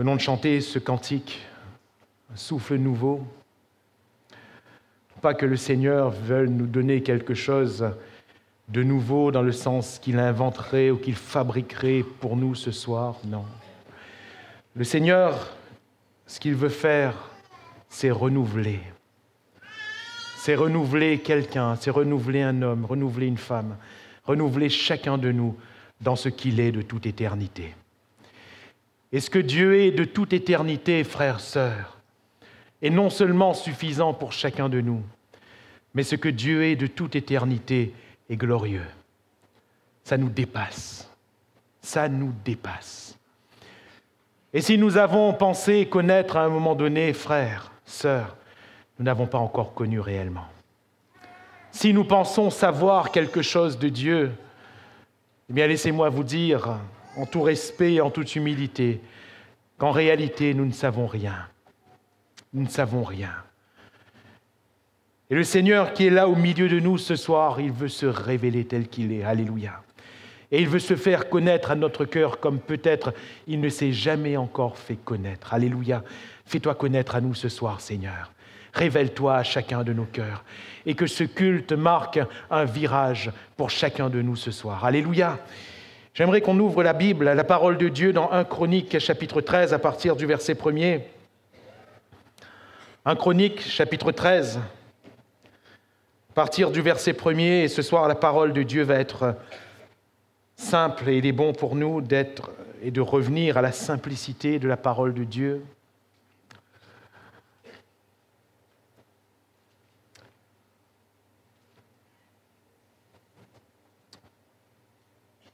venons de chanter ce cantique, un souffle nouveau. Pas que le Seigneur veuille nous donner quelque chose de nouveau dans le sens qu'il inventerait ou qu'il fabriquerait pour nous ce soir, non. Le Seigneur, ce qu'il veut faire, c'est renouveler. C'est renouveler quelqu'un, c'est renouveler un homme, renouveler une femme, renouveler chacun de nous dans ce qu'il est de toute éternité. Et ce que Dieu est de toute éternité, frères, sœurs, est non seulement suffisant pour chacun de nous, mais ce que Dieu est de toute éternité est glorieux. Ça nous dépasse. Ça nous dépasse. Et si nous avons pensé connaître à un moment donné, frères, sœurs, nous n'avons pas encore connu réellement. Si nous pensons savoir quelque chose de Dieu, eh bien laissez-moi vous dire, en tout respect et en toute humilité, qu'en réalité, nous ne savons rien. Nous ne savons rien. Et le Seigneur qui est là au milieu de nous ce soir, il veut se révéler tel qu'il est. Alléluia. Et il veut se faire connaître à notre cœur comme peut-être il ne s'est jamais encore fait connaître. Alléluia. Fais-toi connaître à nous ce soir, Seigneur. Révèle-toi à chacun de nos cœurs. Et que ce culte marque un virage pour chacun de nous ce soir. Alléluia. J'aimerais qu'on ouvre la Bible, la parole de Dieu dans 1 Chroniques, chapitre 13, à partir du verset 1er. 1 Chroniques, chapitre 13, à partir du verset 1er. Et ce soir, la parole de Dieu va être simple et il est bon pour nous d'être et de revenir à la simplicité de la parole de Dieu.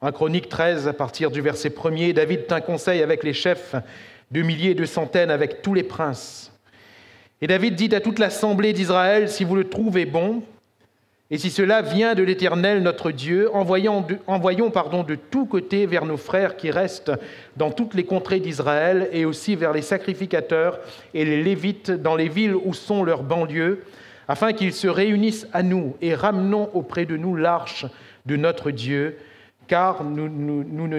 En Chroniques 13, à partir du verset 1er, David tint conseil avec les chefs de milliers et de centaines, avec tous les princes. Et David dit à toute l'assemblée d'Israël, si vous le trouvez bon, et si cela vient de l'Éternel notre Dieu, envoyons de tous côtés vers nos frères qui restent dans toutes les contrées d'Israël et aussi vers les sacrificateurs et les Lévites dans les villes où sont leurs banlieues, afin qu'ils se réunissent à nous et ramenons auprès de nous l'arche de notre Dieu, car nous ne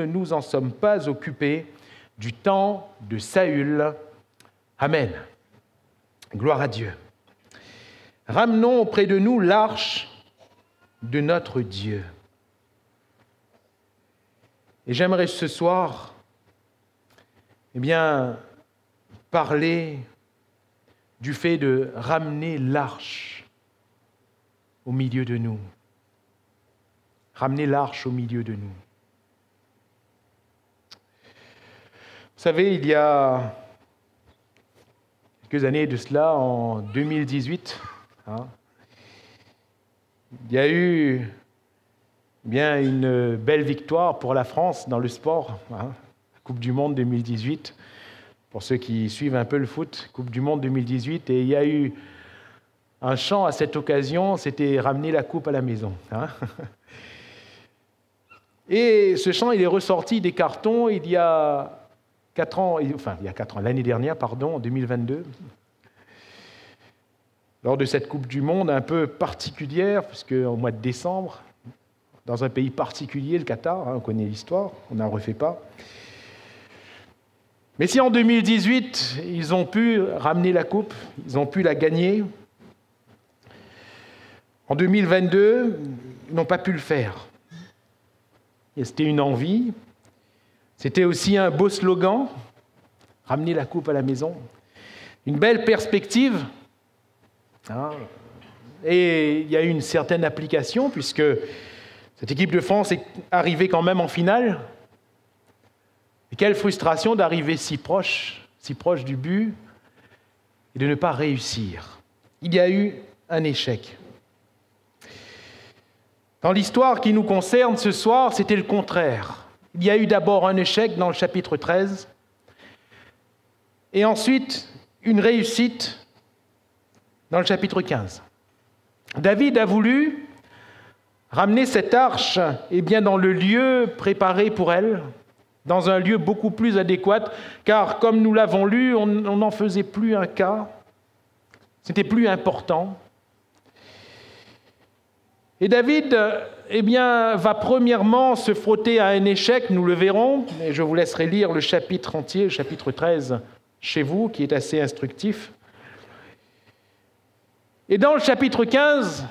nous en sommes pas occupés du temps de Saül. Amen. Gloire à Dieu. Ramenons auprès de nous l'arche de notre Dieu. Et j'aimerais ce soir, parler du fait de ramener l'arche au milieu de nous. Ramener l'arche au milieu de nous. Vous savez, il y a quelques années de cela, en 2018, il y a eu une belle victoire pour la France dans le sport, la Coupe du Monde 2018. Pour ceux qui suivent un peu le foot, Coupe du Monde 2018, et il y a eu un chant à cette occasion, c'était « Ramener la coupe à la maison ». Et ce chant, il est ressorti des cartons il y a 4 ans, l'année dernière, en 2022, lors de cette Coupe du Monde un peu particulière, puisque au mois de décembre, dans un pays particulier, le Qatar, on connaît l'histoire, on n'en refait pas. Mais si en 2018, ils ont pu ramener la coupe, ils ont pu la gagner, en 2022, ils n'ont pas pu le faire. Et c'était une envie, c'était aussi un beau slogan, ramener la coupe à la maison, une belle perspective, et il y a eu une certaine application, puisque cette équipe de France est arrivée quand même en finale. Et quelle frustration d'arriver si proche du but, et de ne pas réussir. Il y a eu un échec. Dans l'histoire qui nous concerne ce soir, c'était le contraire. Il y a eu d'abord un échec dans le chapitre 13, et ensuite une réussite dans le chapitre 15. David a voulu ramener cette arche dans le lieu préparé pour elle, dans un lieu beaucoup plus adéquat, car comme nous l'avons lu, on n'en faisait plus un cas, c'était plus important. Et David va premièrement se frotter à un échec, nous le verrons, et je vous laisserai lire le chapitre entier, le chapitre 13, chez vous, qui est assez instructif. Et dans le chapitre 15,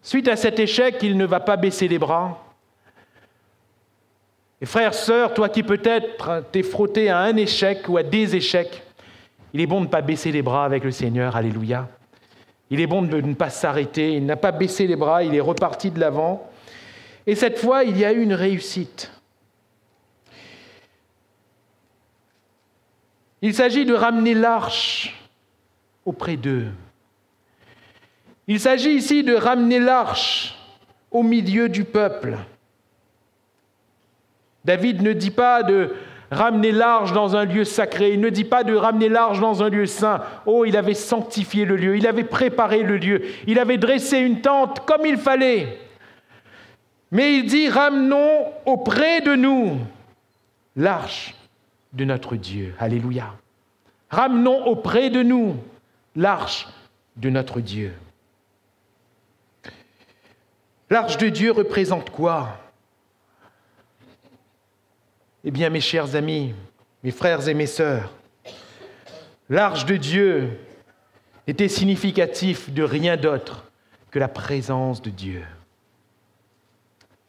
suite à cet échec, il ne va pas baisser les bras. Et frères, sœurs, toi qui peut-être t'es frotté à un échec ou à des échecs, il est bon de ne pas baisser les bras avec le Seigneur, alléluia. Il est bon de ne pas s'arrêter, il n'a pas baissé les bras, il est reparti de l'avant. Et cette fois, il y a eu une réussite. Il s'agit de ramener l'arche auprès d'eux. Il s'agit ici de ramener l'arche au milieu du peuple. David ne dit pas de ramener l'arche dans un lieu sacré, il ne dit pas de ramener l'arche dans un lieu saint. Oh, il avait sanctifié le lieu, il avait préparé le lieu, il avait dressé une tente comme il fallait. Mais il dit, ramenons auprès de nous l'arche de notre Dieu. Alléluia. Ramenons auprès de nous l'arche de notre Dieu. L'arche de Dieu représente quoi ? Eh bien, mes chers amis, mes frères et mes sœurs, l'arche de Dieu était significatif de rien d'autre que la présence de Dieu.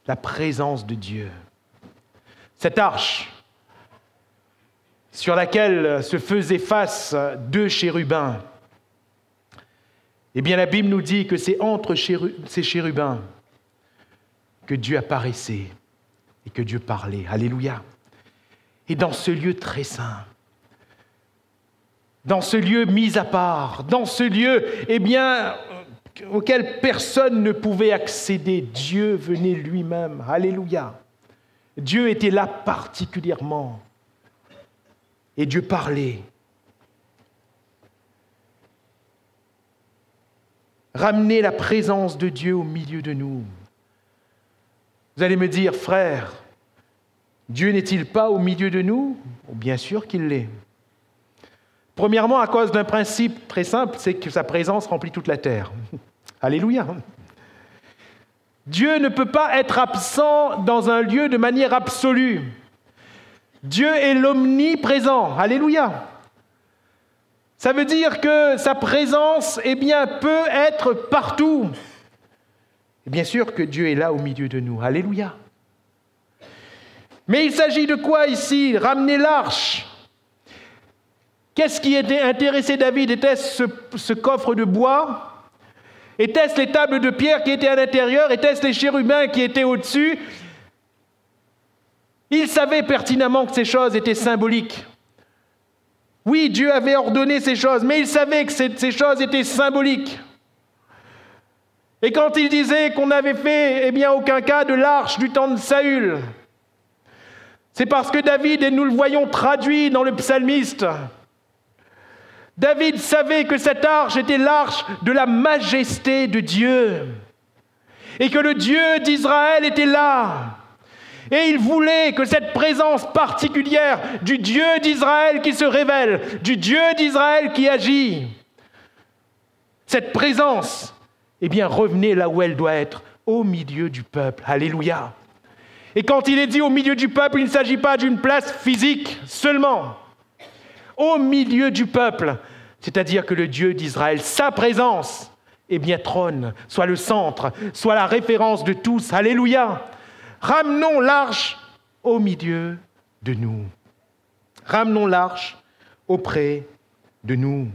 La présence de Dieu. Cette arche sur laquelle se faisaient face 2 chérubins, eh bien, la Bible nous dit que c'est entre ces chérubins que Dieu apparaissait et que Dieu parlait. Alléluia. Et dans ce lieu très saint, dans ce lieu mis à part, dans ce lieu, auquel personne ne pouvait accéder, Dieu venait lui-même. Alléluia. Dieu était là particulièrement. Et Dieu parlait. Ramener la présence de Dieu au milieu de nous. Vous allez me dire, frère, Dieu n'est-il pas au milieu de nous ? Bien sûr qu'il l'est. Premièrement, à cause d'un principe très simple, c'est que sa présence remplit toute la terre. Alléluia. Dieu ne peut pas être absent dans un lieu de manière absolue. Dieu est l'omniprésent. Alléluia. Ça veut dire que sa présence, peut être partout. Et bien sûr que Dieu est là au milieu de nous. Alléluia. Mais il s'agit de quoi ici ? Ramener l'arche. Qu'est-ce qui était intéressé David ? Était-ce ce coffre de bois ? Était-ce les tables de pierre qui étaient à l'intérieur ? Était-ce les chérubins qui étaient au-dessus ? Il savait pertinemment que ces choses étaient symboliques. Oui, Dieu avait ordonné ces choses, mais il savait que ces choses étaient symboliques. Et quand il disait qu'on n'avait fait, aucun cas de l'arche du temps de Saül, c'est parce que David, et nous le voyons traduit dans le psalmiste, David savait que cette arche était l'arche de la majesté de Dieu et que le Dieu d'Israël était là. Et il voulait que cette présence particulière du Dieu d'Israël qui se révèle, du Dieu d'Israël qui agit, cette présence, revenait là où elle doit être, au milieu du peuple. Alléluia. Et quand il est dit au milieu du peuple, il ne s'agit pas d'une place physique seulement. Au milieu du peuple, c'est-à-dire que le Dieu d'Israël, sa présence, trône, soit le centre, soit la référence de tous. Alléluia. Ramenons l'arche au milieu de nous. Ramenons l'arche auprès de nous.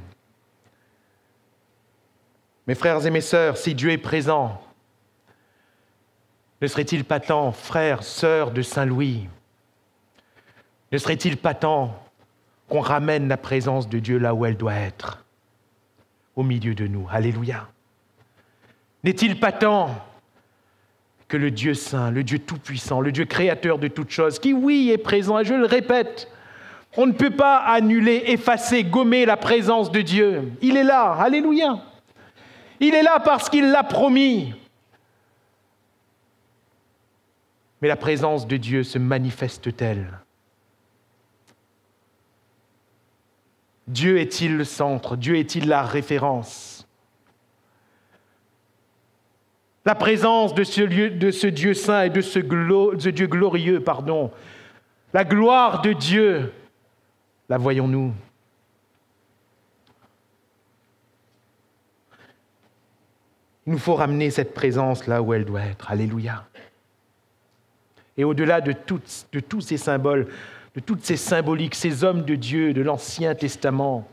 Mes frères et mes sœurs, si Dieu est présent, ne serait-il pas temps, frères, sœurs de Saint-Louis, ne serait-il pas temps qu'on ramène la présence de Dieu là où elle doit être, au milieu de nous? Alléluia. N'est-il pas temps que le Dieu saint, le Dieu tout-puissant, le Dieu créateur de toutes choses, qui, oui, est présent, et je le répète, on ne peut pas annuler, effacer, gommer la présence de Dieu. Il est là, alléluia. Il est là parce qu'il l'a promis. Mais la présence de Dieu se manifeste-t-elle? Dieu est-il le centre? Dieu est-il la référence? La présence de ce Dieu saint et de ce Dieu glorieux, la gloire de Dieu, la voyons-nous? Il nous faut ramener cette présence là où elle doit être. Alléluia. Et au-delà de tous ces symboles, de toutes ces symboliques, ces hommes de Dieu de l'Ancien Testament,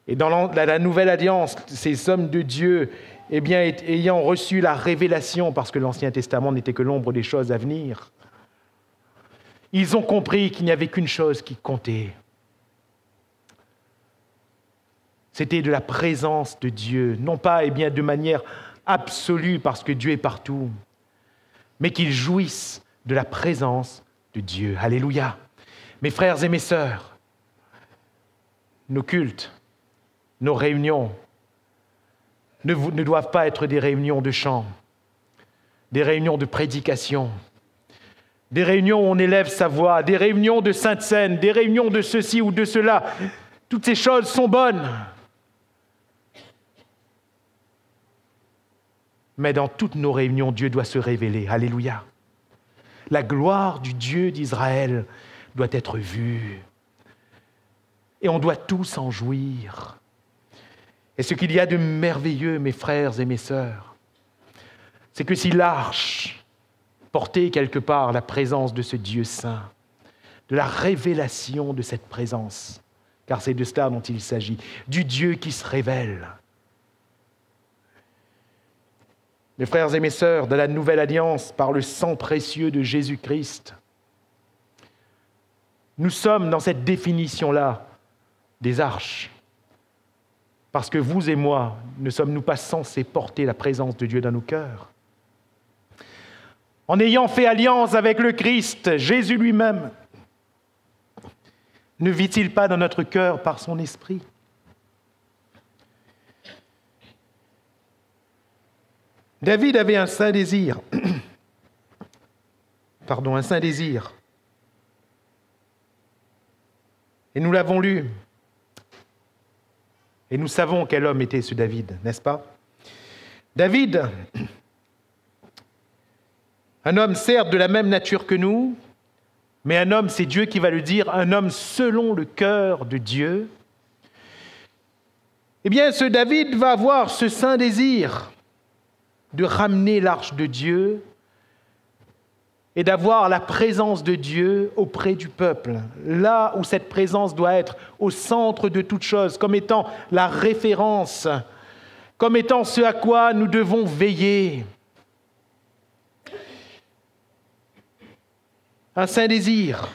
et dans la Nouvelle Alliance, ces hommes de Dieu, eh bien, ayant reçu la révélation, parce que l'Ancien Testament n'était que l'ombre des choses à venir, ils ont compris qu'il n'y avait qu'une chose qui comptait. C'était de la présence de Dieu, non pas de manière absolue, parce que Dieu est partout, mais qu'ils jouissent de la présence de Dieu. Alléluia. Mes frères et mes sœurs, nos cultes, nos réunions ne doivent pas être des réunions de chant, des réunions de prédication, des réunions où on élève sa voix, des réunions de Sainte Seine, des réunions de ceci ou de cela. Toutes ces choses sont bonnes. Mais dans toutes nos réunions, Dieu doit se révéler. Alléluia. La gloire du Dieu d'Israël doit être vue. Et on doit tous en jouir. Et ce qu'il y a de merveilleux, mes frères et mes sœurs, c'est que si l'arche portait quelque part la présence de ce Dieu saint, de la révélation de cette présence, car c'est de cela dont il s'agit, du Dieu qui se révèle. Mes frères et mes sœurs, de la Nouvelle Alliance, par le sang précieux de Jésus-Christ, nous sommes dans cette définition-là des arches. Parce que vous et moi, ne sommes-nous pas censés porter la présence de Dieu dans nos cœurs? En ayant fait alliance avec le Christ, Jésus lui-même, ne vit-il pas dans notre cœur par son esprit? David avait un saint désir. Un saint désir. Et nous l'avons lu. Et nous savons quel homme était ce David, n'est-ce pas? David, un homme certes de la même nature que nous, mais un homme, c'est Dieu qui va le dire, un homme selon le cœur de Dieu. Eh bien, ce David va avoir ce saint désir de ramener l'arche de Dieu et d'avoir la présence de Dieu auprès du peuple, là où cette présence doit être au centre de toute chose, comme étant la référence, comme étant ce à quoi nous devons veiller. Un saint désir.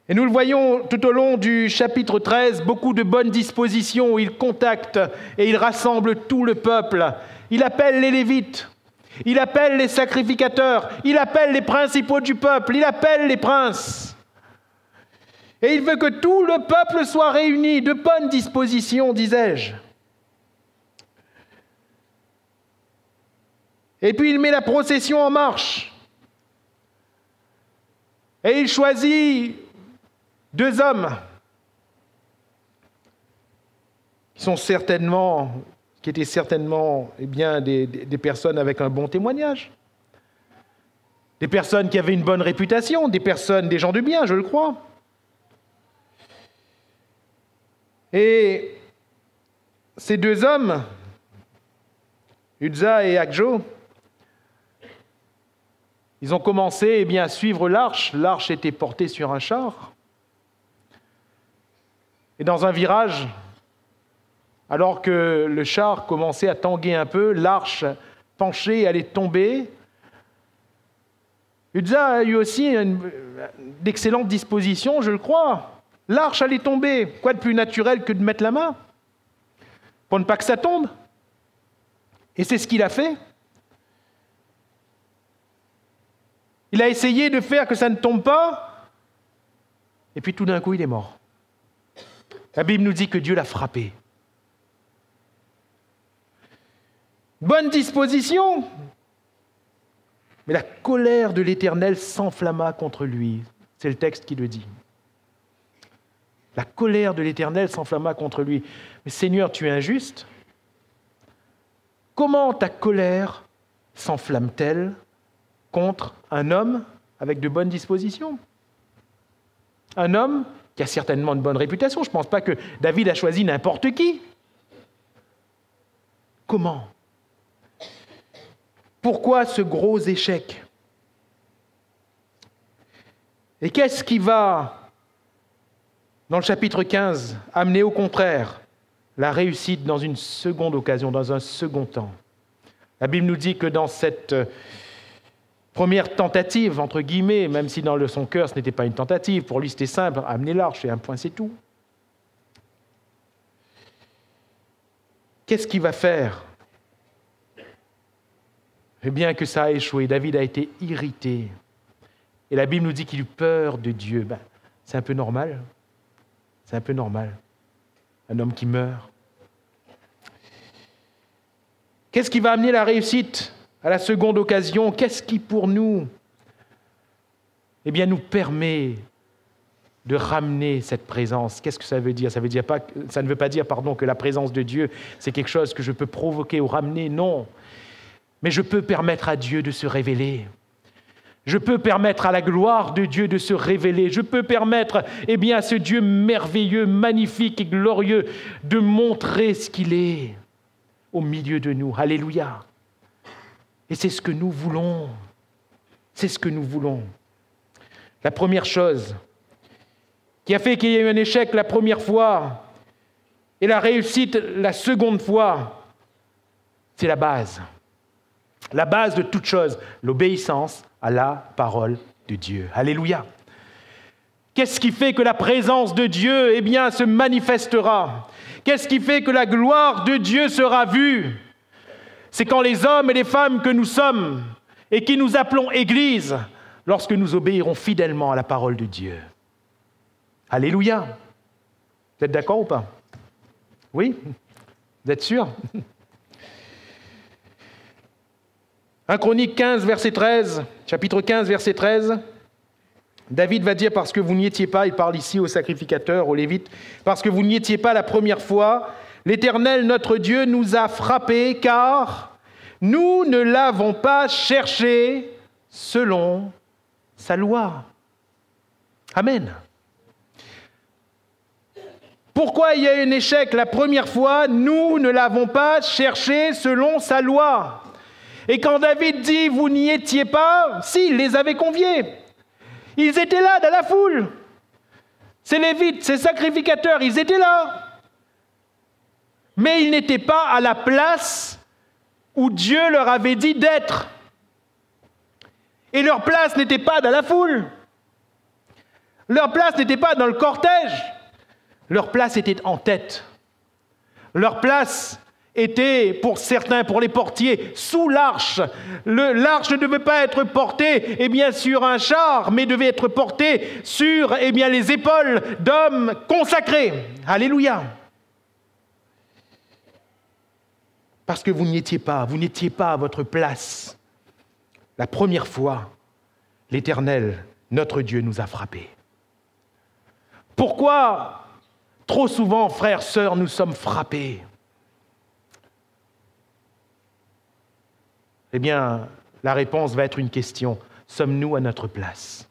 Et nous le voyons tout au long du chapitre 13, beaucoup de bonnes dispositions où il contacte et il rassemble tout le peuple. Il appelle les Lévites. Il appelle les sacrificateurs, il appelle les principaux du peuple, il appelle les princes. Et il veut que tout le peuple soit réuni, de bonnes dispositions, disais-je. Et puis il met la procession en marche. Et il choisit 2 hommes qui étaient certainement des personnes avec un bon témoignage, des personnes qui avaient une bonne réputation, des gens de bien, je le crois. Et ces 2 hommes, Uza et Akjo, ils ont commencé à suivre l'arche. L'arche était portée sur un char. Et dans un virage, alors que le char commençait à tanguer un peu, l'arche penchée et allait tomber. Uza a eu aussi d'excellentes dispositions, je le crois. L'arche allait tomber. Quoi de plus naturel que de mettre la main pour ne pas que ça tombe? Et c'est ce qu'il a fait. Il a essayé de faire que ça ne tombe pas, et puis tout d'un coup, il est mort. La Bible nous dit que Dieu l'a frappé. Bonne disposition, mais la colère de l'Éternel s'enflamma contre lui. C'est le texte qui le dit. La colère de l'Éternel s'enflamma contre lui. Mais Seigneur, tu es injuste. comment ta colère s'enflamme-t-elle contre un homme avec de bonnes dispositions? Un homme qui a certainement de bonne réputation. Je ne pense pas que David a choisi n'importe qui. Comment? Pourquoi ce gros échec? Et qu'est-ce qui va, dans le chapitre 15, amener au contraire la réussite dans une seconde occasion, dans un second temps? La Bible nous dit que dans cette première tentative, entre guillemets, même si dans son cœur ce n'était pas une tentative, pour lui c'était simple, amener l'arche et un point c'est tout. Qu'est-ce qu'il va faire? Eh bien que ça a échoué, David a été irrité. Et la Bible nous dit qu'il eut peur de Dieu. C'est un peu normal. C'est un peu normal. Un homme qui meurt. Qu'est-ce qui va amener la réussite à la seconde occasion? Qu'est-ce qui, pour nous, nous permet de ramener cette présence? Qu'est-ce que ça veut dire? Ça ne veut pas dire que la présence de Dieu, c'est quelque chose que je peux provoquer ou ramener. Non. Mais je peux permettre à Dieu de se révéler. Je peux permettre à la gloire de Dieu de se révéler. Je peux permettre à ce Dieu merveilleux, magnifique et glorieux de montrer ce qu'il est au milieu de nous. Alléluia. Et c'est ce que nous voulons. C'est ce que nous voulons. La première chose qui a fait qu'il y a eu un échec la première fois et la réussite la seconde fois, c'est la base. La base de toute chose, l'obéissance à la parole de Dieu. Alléluia. Qu'est-ce qui fait que la présence de Dieu, se manifestera? Qu'est-ce qui fait que la gloire de Dieu sera vue? C'est quand les hommes et les femmes que nous sommes et qui nous appelons Église, lorsque nous obéirons fidèlement à la parole de Dieu. Alléluia. Vous êtes d'accord ou pas? Oui? Vous êtes sûr? 1 Chroniques 15, verset 13, chapitre 15, verset 13, David va dire, parce que vous n'y étiez pas, il parle ici aux sacrificateurs, aux Lévites, parce que vous n'y étiez pas la première fois, l'Éternel, notre Dieu, nous a frappés, car nous ne l'avons pas cherché selon sa loi. Amen. Pourquoi il y a eu un échec la première fois? Nous ne l'avons pas cherché selon sa loi. Et quand David dit « vous n'y étiez pas », si, il les avait conviés. Ils étaient là dans la foule. Ces Lévites, ces sacrificateurs, ils étaient là. Mais ils n'étaient pas à la place où Dieu leur avait dit d'être. Et leur place n'était pas dans la foule. Leur place n'était pas dans le cortège. Leur place était en tête. Leur place était, pour certains, pour les portiers, sous l'arche. L'arche ne devait pas être portée sur un char, mais devait être portée sur les épaules d'hommes consacrés. Alléluia. Parce que vous n'étiez pas à votre place. La première fois, l'Éternel, notre Dieu, nous a frappés. Pourquoi, trop souvent, frères, sœurs, nous sommes frappés? La réponse va être une question. Sommes-nous à notre place?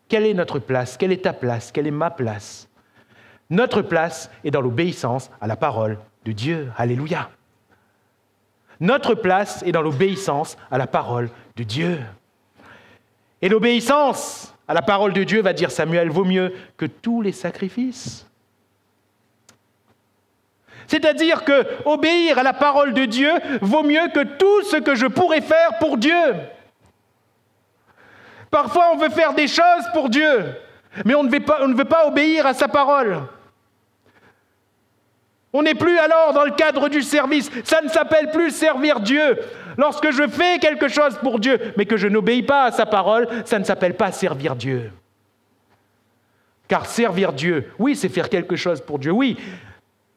Quelle est notre place? Quelle est ta place? Quelle est ma place? Notre place est dans l'obéissance à la parole de Dieu. Alléluia. Notre place est dans l'obéissance à la parole de Dieu. Et l'obéissance à la parole de Dieu, va dire Samuel, vaut mieux que tous les sacrifices. C'est-à-dire que obéir à la parole de Dieu vaut mieux que tout ce que je pourrais faire pour Dieu. Parfois, on veut faire des choses pour Dieu, mais on ne veut pas obéir à sa parole. On n'est plus alors dans le cadre du service. Ça ne s'appelle plus servir Dieu. Lorsque je fais quelque chose pour Dieu, mais que je n'obéis pas à sa parole, ça ne s'appelle pas servir Dieu. Car servir Dieu, oui, c'est faire quelque chose pour Dieu, oui.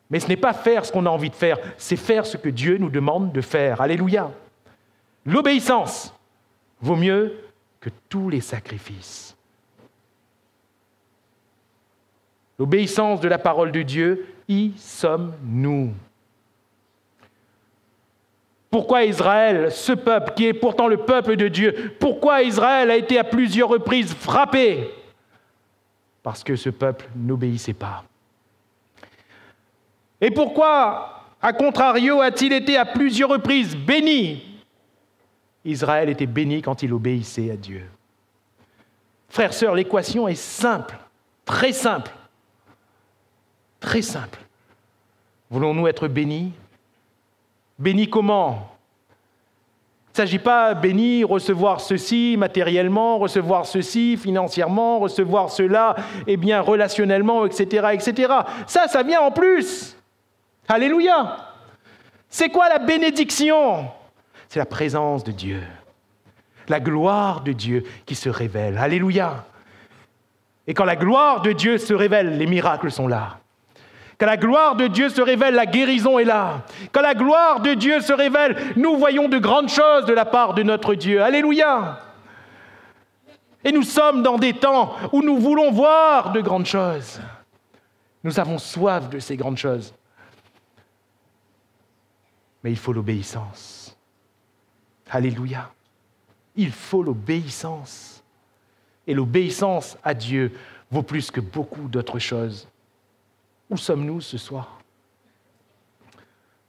Mais ce n'est pas faire ce qu'on a envie de faire, c'est faire ce que Dieu nous demande de faire. Alléluia. L'obéissance vaut mieux que tous les sacrifices. L'obéissance de la parole de Dieu, y sommes-nous. Pourquoi Israël, ce peuple qui est pourtant le peuple de Dieu, pourquoi Israël a été à plusieurs reprises frappé? Parce que ce peuple n'obéissait pas. Et pourquoi, à contrario, a-t-il été à plusieurs reprises béni? Israël était béni quand il obéissait à Dieu. Frères, sœurs, l'équation est simple, très simple. Très simple. Voulons-nous être bénis? Bénis comment? Il ne s'agit pas béni, recevoir ceci matériellement, recevoir ceci financièrement, recevoir cela, relationnellement, etc., etc. Ça vient en plus. Alléluia. C'est quoi la bénédiction? C'est la présence de Dieu, la gloire de Dieu qui se révèle. Alléluia. Et quand la gloire de Dieu se révèle, les miracles sont là. Quand la gloire de Dieu se révèle, la guérison est là. Quand la gloire de Dieu se révèle, nous voyons de grandes choses de la part de notre Dieu. Alléluia. Et nous sommes dans des temps où nous voulons voir de grandes choses. Nous avons soif de ces grandes choses. Mais il faut l'obéissance. Alléluia. Il faut l'obéissance. Et l'obéissance à Dieu vaut plus que beaucoup d'autres choses. Où sommes-nous ce soir?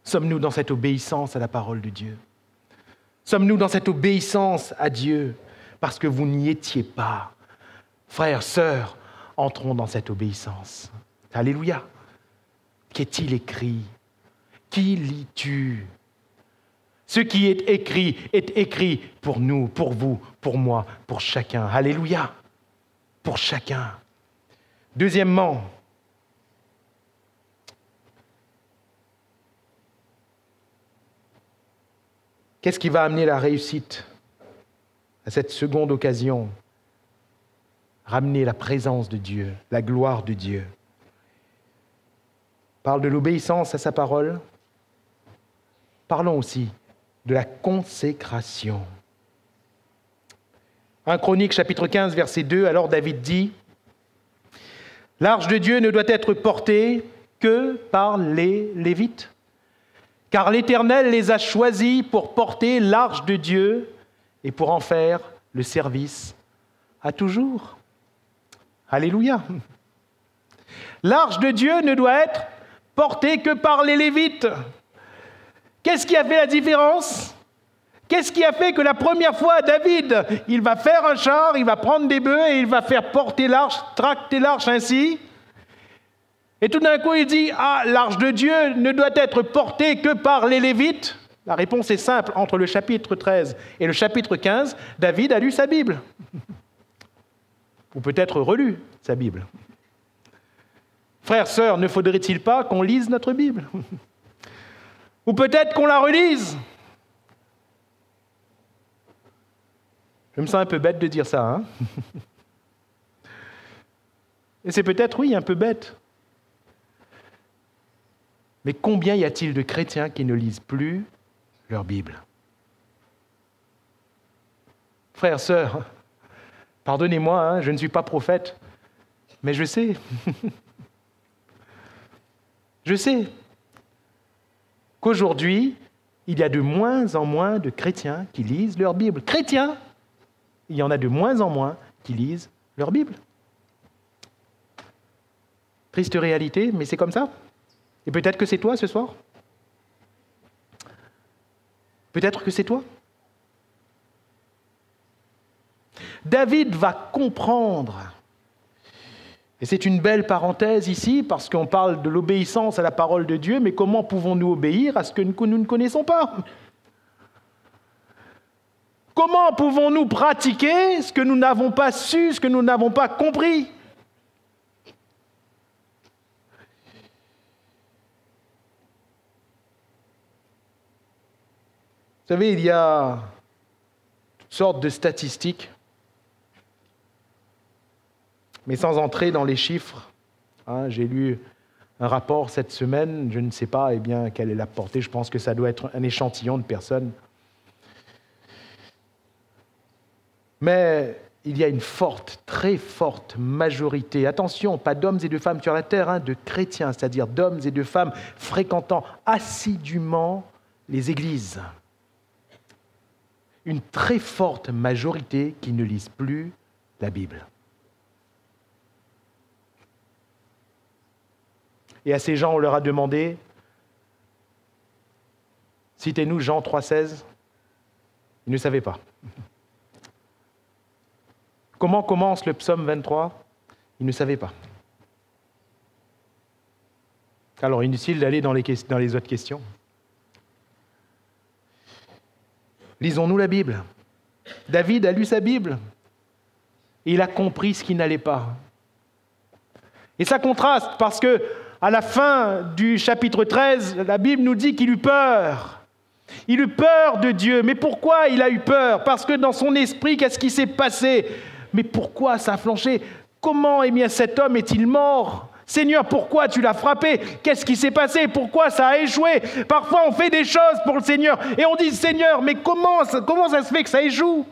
Sommes-nous dans cette obéissance à la parole de Dieu? Sommes-nous dans cette obéissance à Dieu parce que vous n'y étiez pas? Frères, sœurs, entrons dans cette obéissance. Alléluia. Qu'est-il écrit? Qui lis-tu? Ce qui est écrit pour nous, pour vous, pour moi, pour chacun. Alléluia. Pour chacun. Deuxièmement, qu'est-ce qui va amener la réussite à cette seconde occasion? Ramener la présence de Dieu, la gloire de Dieu. Parle de l'obéissance à sa parole. Parlons aussi de la consécration. 1 Chroniques, chapitre 15, verset 2, alors David dit « L'arche de Dieu ne doit être portée que par les Lévites, car l'Éternel les a choisis pour porter l'arche de Dieu et pour en faire le service à toujours. » Alléluia. L'arche de Dieu ne doit être portée que par les Lévites. Qu'est-ce qui a fait la différence? Qu'est-ce qui a fait que la première fois, David, il va faire un char, il va prendre des bœufs et il va faire porter l'arche, tracter l'arche ainsi? Et tout d'un coup, il dit, l'arche de Dieu ne doit être portée que par les Lévites. La réponse est simple. Entre le chapitre 13 et le chapitre 15, David a lu sa Bible. Ou peut-être relu sa Bible. Frères, sœurs, ne faudrait-il pas qu'on lise notre Bible? Ou peut-être qu'on la relise? Je me sens un peu bête de dire ça, hein? Et c'est peut-être, oui, un peu bête. Mais combien y a-t-il de chrétiens qui ne lisent plus leur Bible? Frères, sœurs, pardonnez-moi, hein, je ne suis pas prophète, mais je sais. Je sais qu'aujourd'hui, il y a de moins en moins de chrétiens qui lisent leur Bible. Chrétiens, il y en a de moins en moins qui lisent leur Bible. Triste réalité, mais c'est comme ça. Et peut-être que c'est toi ce soir. Peut-être que c'est toi. David va comprendre. Et c'est une belle parenthèse ici, parce qu'on parle de l'obéissance à la parole de Dieu, mais comment pouvons-nous obéir à ce que nous ne connaissons pas? Comment pouvons-nous pratiquer ce que nous n'avons pas su, ce que nous n'avons pas compris? Vous savez, il y a toutes sortes de statistiques, mais sans entrer dans les chiffres. J'ai lu un rapport cette semaine, je ne sais pas quelle est la portée, je pense que ça doit être un échantillon de personnes. Mais il y a une forte, très forte majorité, attention, pas d'hommes et de femmes sur la terre, de chrétiens, c'est-à-dire d'hommes et de femmes fréquentant assidûment les églises, une très forte majorité qui ne lisent plus la Bible. Et à ces gens, on leur a demandé, citez-nous Jean 3,16. Ils ne savaient pas. Comment commence le psaume 23 ? Ils ne savaient pas. Alors, inutile d'aller dans les autres questions. Lisons-nous la Bible. David a lu sa Bible. Et il a compris ce qui n'allait pas. Et ça contraste parce que à la fin du chapitre 13, la Bible nous dit qu'il eut peur. Il eut peur de Dieu. Mais pourquoi il a eu peur ? Parce que dans son esprit, qu'est-ce qui s'est passé ? Mais pourquoi ça a flanché ? Comment, cet homme est-il mort ? Seigneur, pourquoi tu l'as frappé ? Qu'est-ce qui s'est passé ? Pourquoi ça a échoué ? Parfois, on fait des choses pour le Seigneur et on dit, Seigneur, mais comment ça se fait que ça échoue ?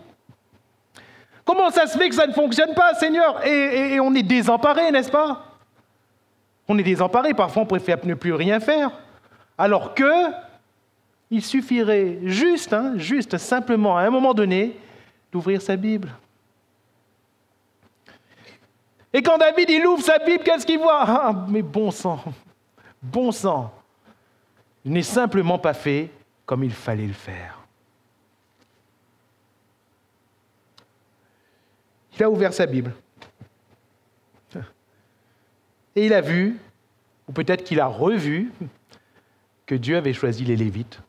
Comment ça se fait que ça ne fonctionne pas, Seigneur ? Et on est désemparé, n'est-ce pas ? On est désemparé, parfois on préfère ne plus rien faire. Alors que, il suffirait juste simplement, à un moment donné, d'ouvrir sa Bible. Et quand David, il ouvre sa Bible, qu'est-ce qu'il voit ? Ah, mais bon sang, il n'est simplement pas fait comme il fallait le faire. Il a ouvert sa Bible. Et il a vu, ou peut-être qu'il a revu, que Dieu avait choisi les Lévites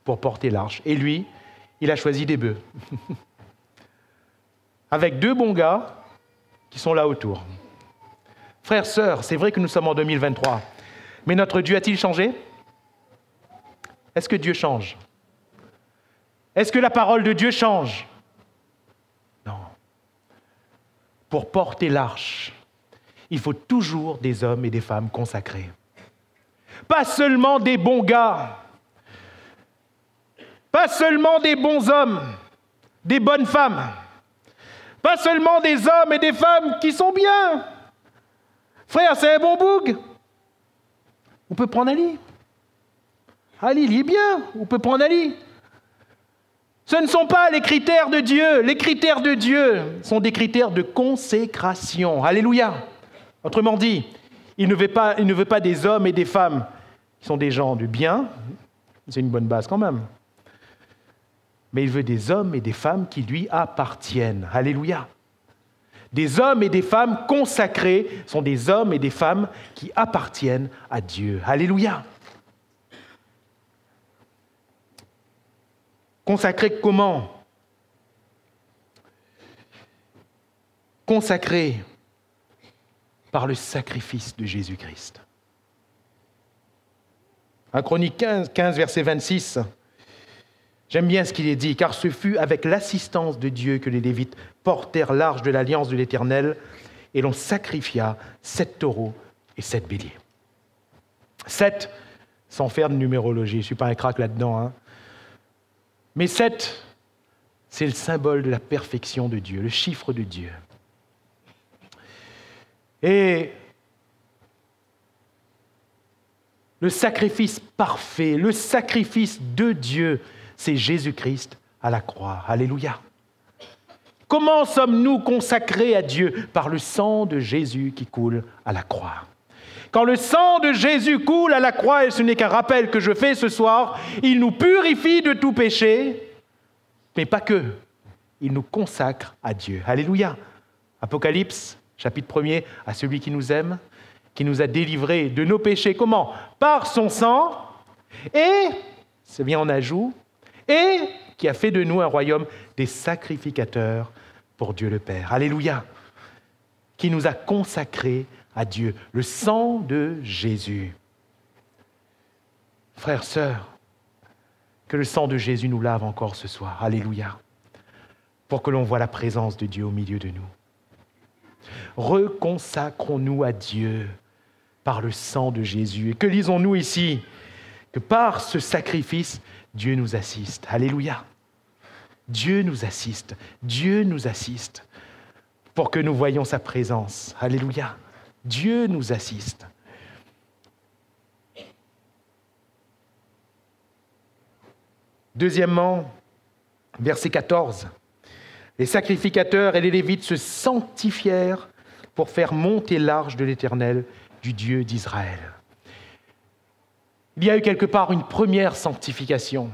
pour porter l'arche. Et lui, il a choisi des bœufs. Avec 2 bons gars qui sont là autour. Frères, sœurs, c'est vrai que nous sommes en 2023, mais notre Dieu a-t-il changé ? Est-ce que Dieu change ? Est-ce que la parole de Dieu change ? Non. Pour porter l'arche, il faut toujours des hommes et des femmes consacrés. Pas seulement des bons gars, pas seulement des bons hommes, des bonnes femmes, pas seulement des hommes et des femmes qui sont bien. Frère, c'est un bon boug. On peut prendre Ali. Ali, il est bien. On peut prendre Ali. Ce ne sont pas les critères de Dieu. Les critères de Dieu sont des critères de consécration. Alléluia. Autrement dit, il ne veut pas des hommes et des femmes qui sont des gens du bien. C'est une bonne base quand même. Mais il veut des hommes et des femmes qui lui appartiennent. Alléluia. Des hommes et des femmes consacrés sont des hommes et des femmes qui appartiennent à Dieu. Alléluia. Consacrés comment ? Consacrés par le sacrifice de Jésus-Christ. 1 Chronique 15, verset 26. J'aime bien ce qu'il est dit, car ce fut avec l'assistance de Dieu que les Lévites portèrent l'arche de l'alliance de l'Éternel et l'on sacrifia 7 taureaux et 7 béliers. 7, sans faire de numérologie, je ne suis pas un crack là-dedans, mais 7, c'est le symbole de la perfection de Dieu, le chiffre de Dieu. Et le sacrifice parfait, le sacrifice de Dieu, c'est Jésus-Christ à la croix. Alléluia. Comment sommes-nous consacrés à Dieu ? Par le sang de Jésus qui coule à la croix. Quand le sang de Jésus coule à la croix, et ce n'est qu'un rappel que je fais ce soir, il nous purifie de tout péché, mais pas que. Il nous consacre à Dieu. Alléluia. Apocalypse, chapitre 1er, à celui qui nous aime, qui nous a délivrés de nos péchés. Comment ? Par son sang, et, c'est bien en ajout, et qui a fait de nous un royaume des sacrificateurs pour Dieu le Père. Alléluia. Qui nous a consacrés à Dieu. Le sang de Jésus. Frères, sœurs, que le sang de Jésus nous lave encore ce soir. Alléluia. Pour que l'on voie la présence de Dieu au milieu de nous. Reconsacrons-nous à Dieu par le sang de Jésus. Et que lisons-nous ici ? Que par ce sacrifice, Dieu nous assiste. Alléluia. Dieu nous assiste. Dieu nous assiste pour que nous voyions sa présence. Alléluia. Dieu nous assiste. Deuxièmement, Verset 14. Les sacrificateurs et les Lévites se sanctifièrent pour faire monter l'arche de l'Éternel, du Dieu d'Israël. Il y a eu quelque part une première sanctification.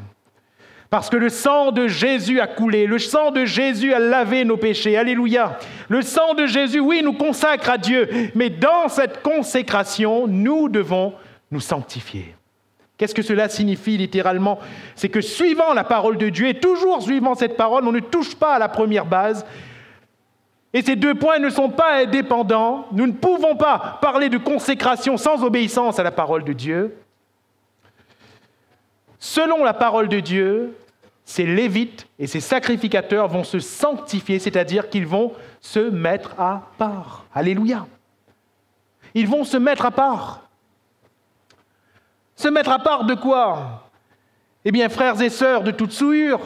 Parce que le sang de Jésus a coulé, le sang de Jésus a lavé nos péchés. Alléluia. Le sang de Jésus, oui, nous consacre à Dieu. Mais dans cette consécration, nous devons nous sanctifier. Qu'est-ce que cela signifie littéralement? C'est que suivant la parole de Dieu et toujours suivant cette parole, on ne touche pas à la première base. Et ces deux points ne sont pas indépendants. Nous ne pouvons pas parler de consécration sans obéissance à la parole de Dieu. Selon la parole de Dieu, ces Lévites et ces sacrificateurs vont se sanctifier, c'est-à-dire qu'ils vont se mettre à part. Alléluia. Ils vont se mettre à part. Se mettre à part de quoi? Eh bien, frères et sœurs, de toute souillure,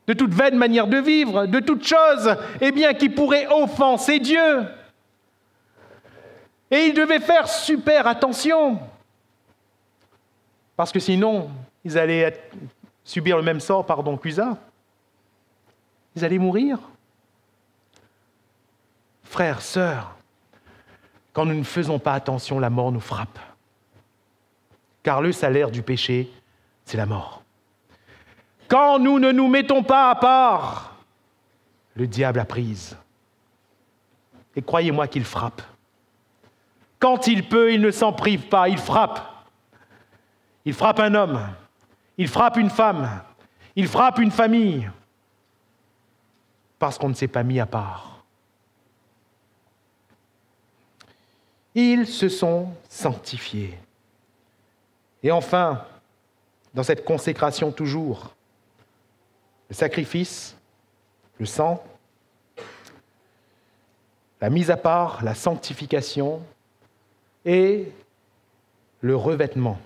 de toute vaine manière de vivre, de toute chose, eh bien, qui pourrait offenser Dieu. Et ils devaient faire super attention. Parce que sinon, ils allaient subir le même sort, qu'Usa. Ils allaient mourir. Frères, sœurs, quand nous ne faisons pas attention, la mort nous frappe. Car le salaire du péché, c'est la mort. Quand nous ne nous mettons pas à part, le diable a prise. Et croyez-moi qu'il frappe. Quand il peut, il ne s'en prive pas, il frappe. Il frappe un homme, il frappe une femme, il frappe une famille, parce qu'on ne s'est pas mis à part. Ils se sont sanctifiés. Et enfin, dans cette consécration toujours, le sacrifice, le sang, la mise à part, la sanctification et le revêtement.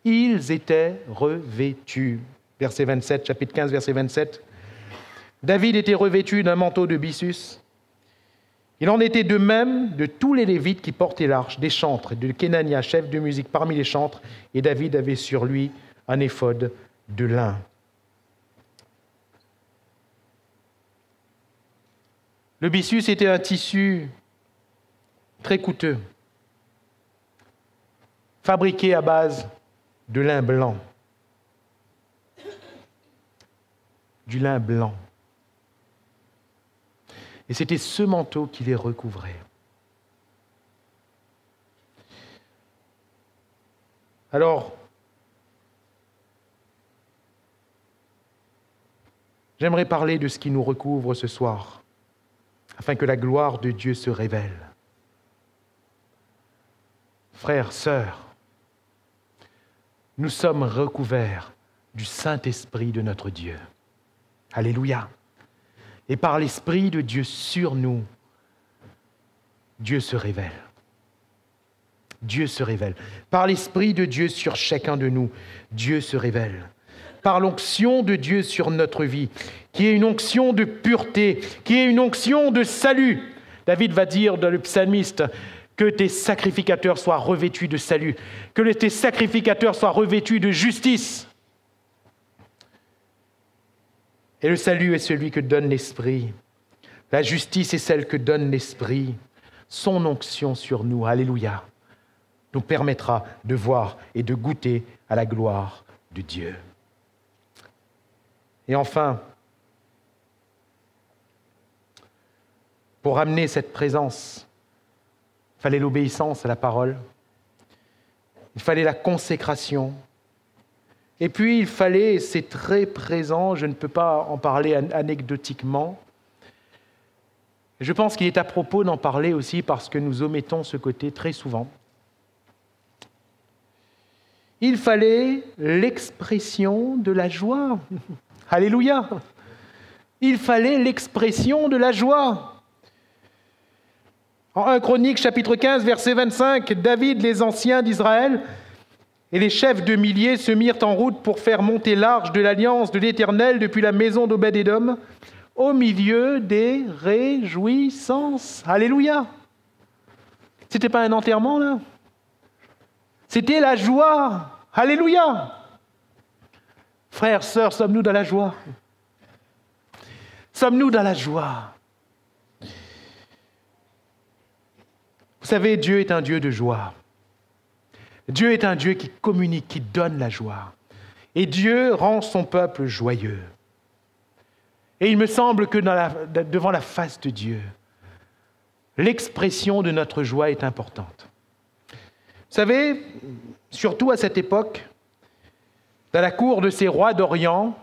Ils étaient revêtus. Verset 27, chapitre 15, verset 27. David était revêtu d'un manteau de byssus. Il en était de même de tous les Lévites qui portaient l'arche, des chantres, de Kénania, chef de musique parmi les chantres, et David avait sur lui un éphod de lin. Le byssus était un tissu très coûteux, fabriqué à base de lin blanc. Du lin blanc. Et c'était ce manteau qui les recouvrait. Alors, j'aimerais parler de ce qui nous recouvre ce soir, afin que la gloire de Dieu se révèle. Frères, sœurs, nous sommes recouverts du Saint-Esprit de notre Dieu. Alléluia. Et par l'Esprit de Dieu sur nous, Dieu se révèle. Dieu se révèle. Par l'Esprit de Dieu sur chacun de nous, Dieu se révèle. Par l'onction de Dieu sur notre vie, qui est une onction de pureté, qui est une onction de salut. David va dire dans le psalmiste, que tes sacrificateurs soient revêtus de salut, que tes sacrificateurs soient revêtus de justice. Et le salut est celui que donne l'Esprit. La justice est celle que donne l'Esprit. Son onction sur nous, alléluia, nous permettra de voir et de goûter à la gloire de Dieu. Et enfin, pour amener cette présence, il fallait l'obéissance à la parole, il fallait la consécration, et puis il fallait, c'est très présent, je ne peux pas en parler anecdotiquement, je pense qu'il est à propos d'en parler aussi parce que nous omettons ce côté très souvent. Il fallait l'expression de la joie. Alléluia! Il fallait l'expression de la joie. En 1 Chroniques, chapitre 15, verset 25, David, les anciens d'Israël et les chefs de milliers se mirent en route pour faire monter l'arche de l'alliance de l'Éternel depuis la maison d'Obed-Édom au milieu des réjouissances. Alléluia! C'était pas un enterrement, là? C'était la joie. Alléluia! Frères, sœurs, sommes-nous dans la joie? Sommes-nous dans la joie? Vous savez, Dieu est un Dieu de joie. Dieu est un Dieu qui communique, qui donne la joie. Et Dieu rend son peuple joyeux. Et il me semble que devant la face de Dieu, l'expression de notre joie est importante. Vous savez, surtout à cette époque, dans la cour de ces rois d'Orient,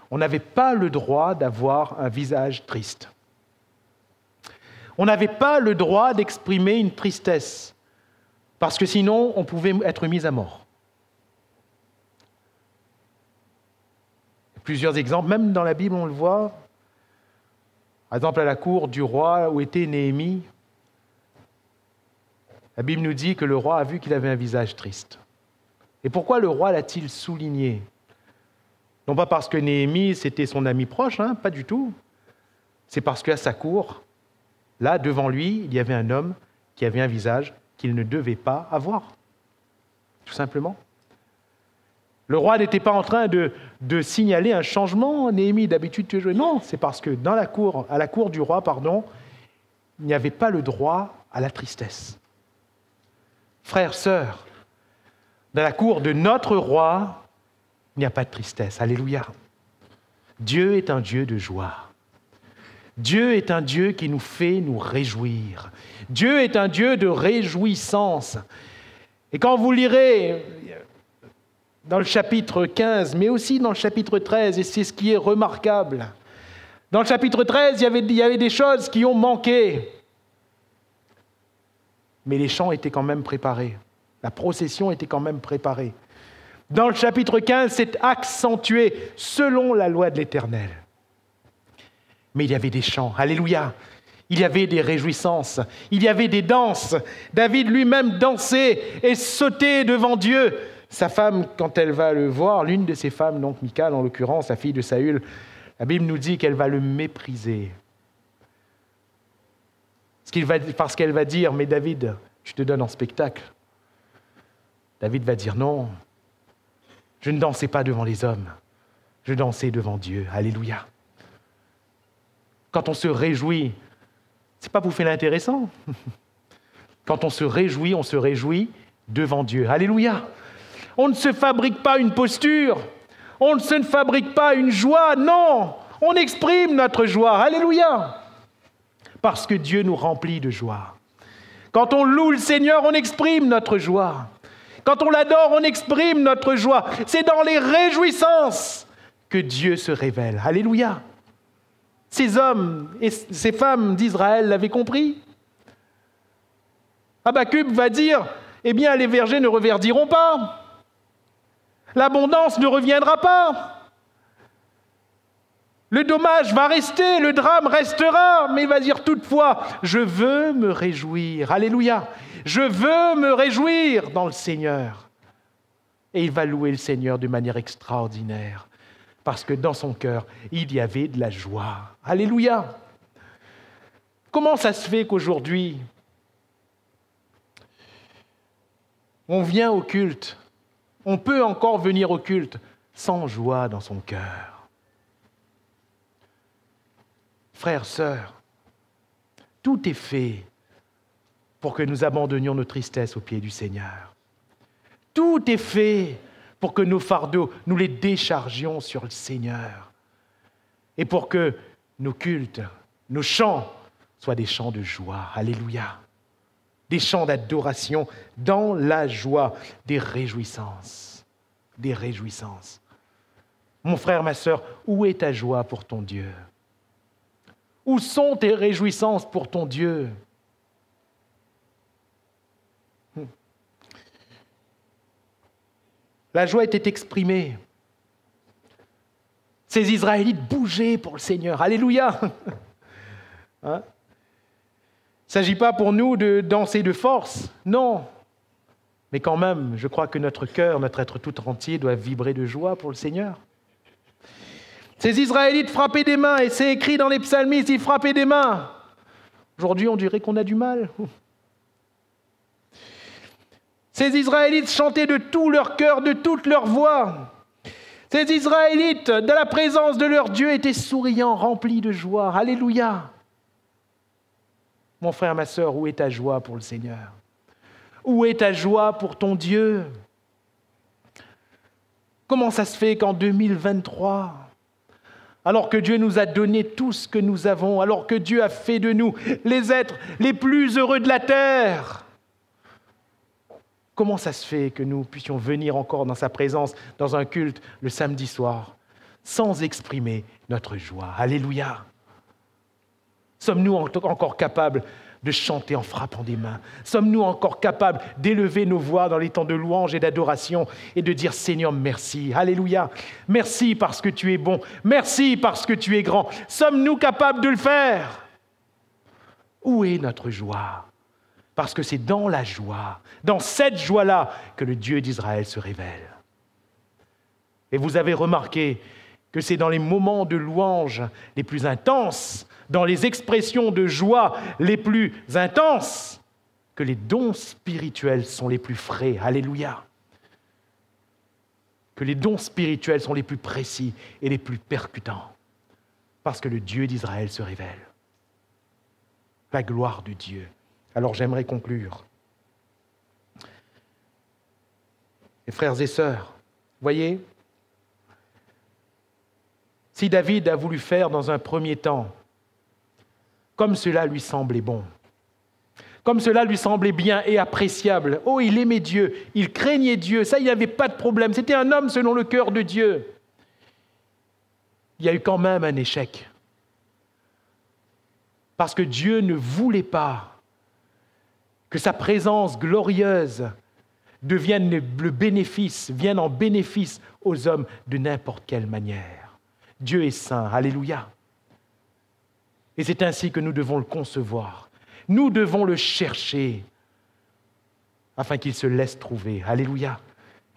on n'avait pas le droit d'avoir un visage triste. On n'avait pas le droit d'exprimer une tristesse, parce que sinon, on pouvait être mis à mort. Plusieurs exemples, même dans la Bible, on le voit. Par exemple, à la cour du roi où était Néhémie, la Bible nous dit que le roi a vu qu'il avait un visage triste. Et pourquoi le roi l'a-t-il souligné? Non pas parce que Néhémie, c'était son ami proche, pas du tout. C'est parce qu'à sa cour, là, devant lui, il y avait un homme qui avait un visage qu'il ne devait pas avoir. Tout simplement. Le roi n'était pas en train de signaler un changement. Néhémie, d'habitude, tu es joué. Non, c'est parce que à la cour du roi, il n'y avait pas le droit à la tristesse. Frères, sœurs, dans la cour de notre roi, il n'y a pas de tristesse. Alléluia. Dieu est un Dieu de joie. Dieu est un Dieu qui nous fait nous réjouir. Dieu est un Dieu de réjouissance. Et quand vous lirez dans le chapitre 15, mais aussi dans le chapitre 13, et c'est ce qui est remarquable, dans le chapitre 13, il y avait des choses qui ont manqué. Mais les chants étaient quand même préparés. La procession était quand même préparée. Dans le chapitre 15, c'est accentué selon la loi de l'Éternel. Mais il y avait des chants, alléluia. Il y avait des réjouissances, il y avait des danses. David lui-même dansait et sautait devant Dieu. Sa femme, quand elle va le voir, l'une de ses femmes, donc Michal en l'occurrence, la fille de Saül, la Bible nous dit qu'elle va le mépriser. Parce qu'elle va dire, mais David, je te donne en spectacle. David va dire, non, je ne dansais pas devant les hommes, je dansais devant Dieu. Alléluia. Quand on se réjouit, ce n'est pas pour faire l'intéressant. Quand on se réjouit devant Dieu. Alléluia. On ne se fabrique pas une posture, on ne se fabrique pas une joie, non, on exprime notre joie. Alléluia. Parce que Dieu nous remplit de joie. Quand on loue le Seigneur, on exprime notre joie. Quand on l'adore, on exprime notre joie. C'est dans les réjouissances que Dieu se révèle. Alléluia. Ces hommes et ces femmes d'Israël l'avaient compris. Habakkuk va dire, eh bien, les vergers ne reverdiront pas. L'abondance ne reviendra pas. Le dommage va rester, le drame restera, mais il va dire toutefois, je veux me réjouir. Alléluia. Je veux me réjouir dans le Seigneur. Et il va louer le Seigneur de manière extraordinaire, parce que dans son cœur, il y avait de la joie. Alléluia. Comment ça se fait qu'aujourd'hui, on vient au culte, on peut encore venir au culte sans joie dans son cœur? Frères, sœurs, tout est fait pour que nous abandonnions nos tristesses aux pieds du Seigneur. Tout est fait pour que nos fardeaux, nous les déchargions sur le Seigneur. Et pour que nos cultes, nos chants, soient des chants de joie. Alléluia. Des chants d'adoration dans la joie, des réjouissances. Des réjouissances. Mon frère, ma sœur, où est ta joie pour ton Dieu? Où sont tes réjouissances pour ton Dieu? La joie était exprimée. Ces Israélites bougeaient pour le Seigneur. Alléluia. Il ne s'agit pas pour nous de danser de force, non. Mais quand même, je crois que notre cœur, notre être tout entier doit vibrer de joie pour le Seigneur. Ces Israélites frappaient des mains, et c'est écrit dans les psalmistes, ils frappaient des mains. Aujourd'hui, on dirait qu'on a du mal. Ces Israélites chantaient de tout leur cœur, de toute leur voix. Ces Israélites, de la présence de leur Dieu, étaient souriants, remplis de joie. Alléluia! Mon frère, ma sœur, où est ta joie pour le Seigneur? Où est ta joie pour ton Dieu? Comment ça se fait qu'en 2023, alors que Dieu nous a donné tout ce que nous avons, alors que Dieu a fait de nous les êtres les plus heureux de la terre, comment ça se fait que nous puissions venir encore dans sa présence, dans un culte le samedi soir, sans exprimer notre joie? Alléluia! Sommes-nous encore capables de chanter en frappant des mains? Sommes-nous encore capables d'élever nos voix dans les temps de louange et d'adoration et de dire « Seigneur, merci, alléluia, merci parce que tu es bon, merci parce que tu es grand ». Sommes-nous capables de le faire? Où est notre joie? Parce que c'est dans la joie, dans cette joie-là, que le Dieu d'Israël se révèle. Et vous avez remarqué que c'est dans les moments de louange les plus intenses, dans les expressions de joie les plus intenses, que les dons spirituels sont les plus frais. Alléluia! Que les dons spirituels sont les plus précis et les plus percutants, parce que le Dieu d'Israël se révèle. La gloire de Dieu. Alors j'aimerais conclure. Et frères et sœurs, voyez, si David a voulu faire dans un premier temps comme cela lui semblait bon, comme cela lui semblait bien et appréciable, oh, il aimait Dieu, il craignait Dieu, ça, il n'y avait pas de problème, c'était un homme selon le cœur de Dieu. Il y a eu quand même un échec, parce que Dieu ne voulait pas que sa présence glorieuse vienne en bénéfice aux hommes de n'importe quelle manière. Dieu est saint, alléluia. Et c'est ainsi que nous devons le concevoir. Nous devons le chercher afin qu'il se laisse trouver, alléluia.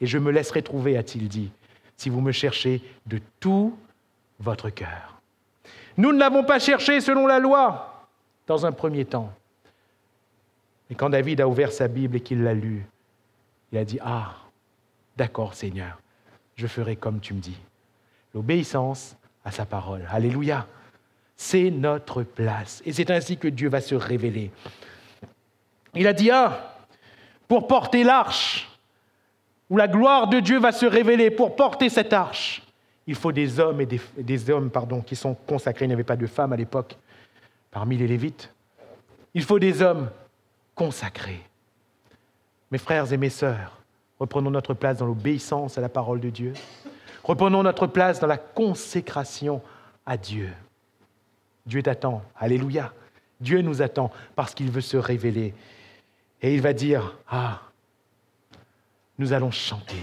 Et je me laisserai trouver, a-t-il dit, si vous me cherchez de tout votre cœur. Nous ne l'avons pas cherché selon la loi, dans un premier temps. Et quand David a ouvert sa Bible et qu'il l'a lue, il a dit « Ah, d'accord Seigneur, je ferai comme tu me dis. » L'obéissance à sa parole. Alléluia. C'est notre place. Et c'est ainsi que Dieu va se révéler. Il a dit « Ah, pour porter l'arche, où la gloire de Dieu va se révéler, pour porter cette arche, il faut des hommes qui sont consacrés. Il n'y avait pas de femmes à l'époque parmi les Lévites. Il faut des hommes consacrés. Mes frères et mes sœurs, reprenons notre place dans l'obéissance à la parole de Dieu. Reprenons notre place dans la consécration à Dieu. Dieu t'attend. Alléluia. Dieu nous attend parce qu'il veut se révéler. Et il va dire, « Ah, nous allons chanter. »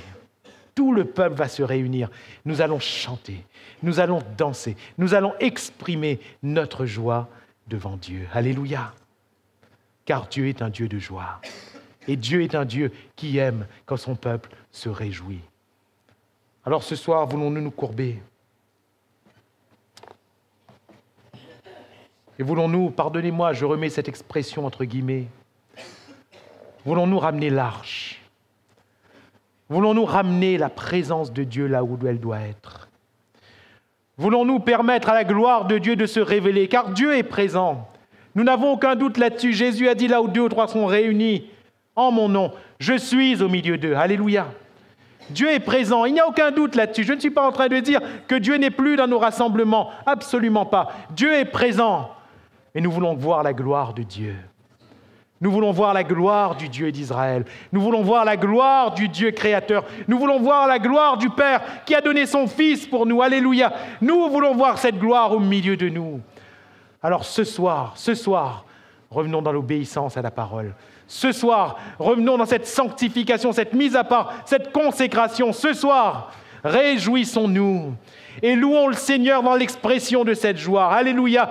Tout le peuple va se réunir. Nous allons chanter. Nous allons danser. Nous allons exprimer notre joie devant Dieu. Alléluia. Car Dieu est un Dieu de joie. Et Dieu est un Dieu qui aime quand son peuple se réjouit. Alors ce soir, voulons-nous nous courber? Et voulons-nous, pardonnez-moi, je remets cette expression entre guillemets, voulons-nous ramener l'arche? Voulons-nous ramener la présence de Dieu là où elle doit être? Voulons-nous permettre à la gloire de Dieu de se révéler? Car Dieu est présent. Nous n'avons aucun doute là-dessus. Jésus a dit là où 2 ou 3 sont réunis en mon nom, je suis au milieu d'eux. Alléluia. Dieu est présent. Il n'y a aucun doute là-dessus. Je ne suis pas en train de dire que Dieu n'est plus dans nos rassemblements. Absolument pas. Dieu est présent. Et nous voulons voir la gloire de Dieu. Nous voulons voir la gloire du Dieu d'Israël. Nous voulons voir la gloire du Dieu créateur. Nous voulons voir la gloire du Père qui a donné son Fils pour nous. Alléluia. Nous voulons voir cette gloire au milieu de nous. Alors ce soir, revenons dans l'obéissance à la parole. Ce soir, revenons dans cette sanctification, cette mise à part, cette consécration. Ce soir, réjouissons-nous et louons le Seigneur dans l'expression de cette joie. Alléluia.